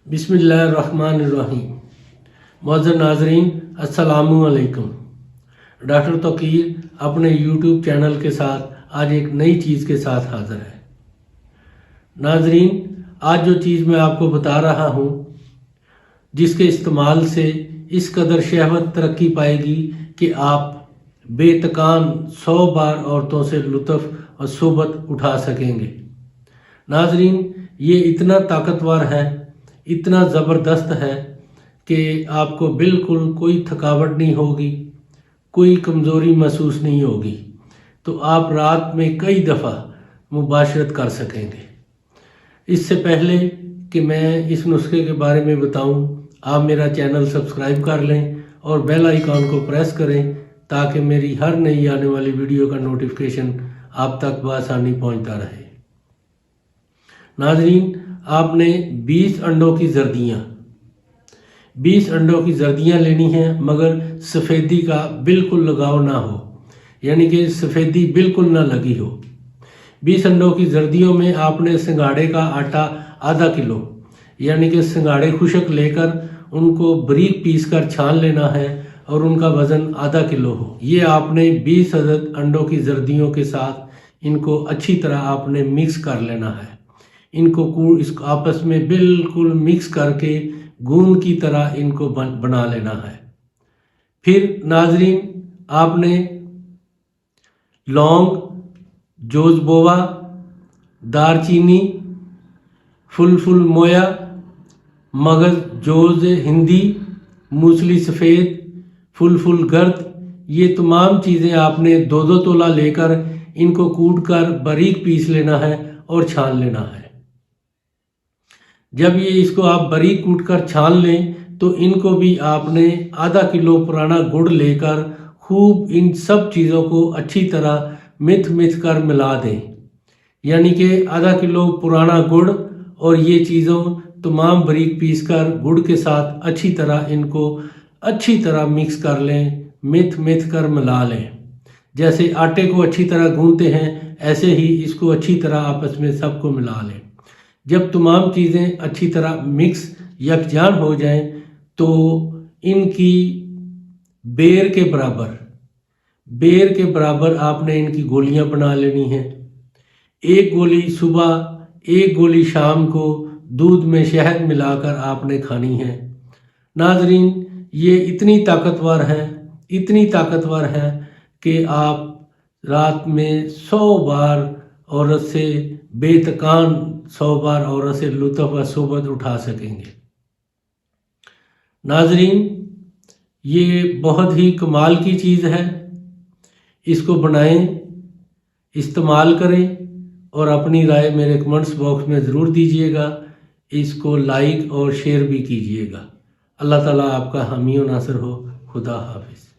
बिस्मिल्लाहिर्रहमानिर्रहीम। मुअज़्ज़ज़ नाज़रीन, अस्सलामु अलैकुम। डॉक्टर तौकीर अपने यूट्यूब चैनल के साथ आज एक नई चीज़ के साथ हाज़िर है। नाज़रीन, आज जो चीज़ मैं आपको बता रहा हूँ, जिसके इस्तेमाल से इस कदर शहवत तरक्की पाएगी कि आप बेतकान 100 बार औरतों से लुत्फ़ और सोबत उठा सकेंगे। नाज़रीन, ये इतना ताकतवर है, इतना ज़बरदस्त है कि आपको बिल्कुल कोई थकावट नहीं होगी, कोई कमज़ोरी महसूस नहीं होगी। तो आप रात में कई दफ़ा मुबाशरत कर सकेंगे। इससे पहले कि मैं इस नुस्खे के बारे में बताऊं, आप मेरा चैनल सब्सक्राइब कर लें और बेल आइकॉन को प्रेस करें ताकि मेरी हर नई आने वाली वीडियो का नोटिफिकेशन आप तक बआसानी पहुंचता रहे। नाज़रीन, आपने 20 अंडों की जर्दियाँ लेनी हैं, मगर सफ़ेदी का बिल्कुल लगाव ना हो, यानी कि सफ़ेदी बिल्कुल ना लगी हो। 20 अंडों की जर्दियों में आपने सिंगाड़े का आटा आधा किलो, यानी कि सिंगाड़े खुशक लेकर उनको बारीक पीस कर छान लेना है और उनका वज़न आधा किलो हो। ये आपने 20 अदद अंडों की जर्दियों के साथ इनको अच्छी तरह आपने मिक्स कर लेना है। इनको इसको आपस में बिल्कुल मिक्स करके गूंद की तरह इनको बना लेना है। फिर नाज़रीन, आपने लौंग, जोज़बोवा, दारचीनी, फुल मोया, मगज़ जोज़ हिंदी, मूसली सफ़ेद, फुल गर्द, ये तमाम चीज़ें आपने 2-2 तोला लेकर इनको कूट कर बारीक पीस लेना है और छान लेना है। जब ये इसको आप बारीक कूट कर छान लें तो इनको भी आपने आधा किलो पुराना गुड़ लेकर खूब इन सब चीज़ों को अच्छी तरह मिथ कर मिला दें। यानी कि आधा किलो पुराना गुड़ और ये चीज़ों तमाम बारीक पीस कर गुड़ के साथ अच्छी तरह इनको अच्छी तरह मिक्स कर लें, मिथ कर मिला लें। जैसे आटे को अच्छी तरह गूंथते हैं, ऐसे ही इसको अच्छी तरह आपस में सबको मिला लें। जब तमाम चीज़ें अच्छी तरह मिक्स यकजान हो जाएं तो इनकी बेर के बराबर आपने इनकी गोलियां बना लेनी हैं। एक गोली सुबह, एक गोली शाम को दूध में शहद मिलाकर आपने खानी है। नाज़रीन, ये इतनी ताकतवर है कि आप रात में 100 बार औरत से बेतकान 100 बार औरत से लुत्फ़ व सोबत उठा सकेंगे। नाज़रीन, ये बहुत ही कमाल की चीज़ है। इसको बनाएं, इस्तेमाल करें और अपनी राय मेरे कमेंट्स बॉक्स में ज़रूर दीजिएगा। इसको लाइक और शेयर भी कीजिएगा। अल्लाह ताला आपका हामी व नासिर हो। खुदा हाफिज़।